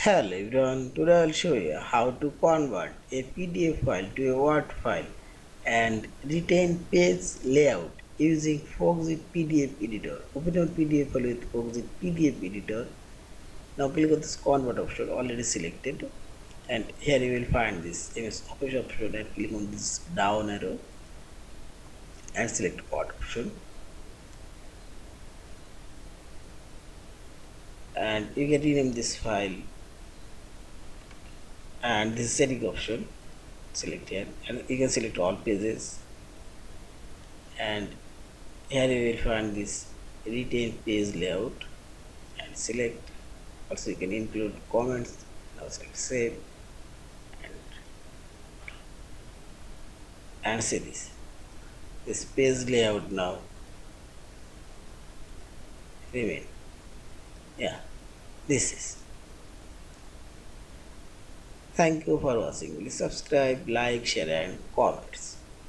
Hello everyone, today I will show you how to convert a PDF file to a Word file and retain page layout using Foxit PDF Editor. Open your PDF file with Foxit PDF Editor. Now click on this convert option already selected, and here you will find this image option and click on this down arrow and select Word option, and you can rename this file, and this setting option select here, and you can select all pages, and here you will find this retain page layout and select. Also you can include comments. Now select save, and say this page layout now remain. Yeah, this is. Thank you for watching. Please subscribe, like, share and comments.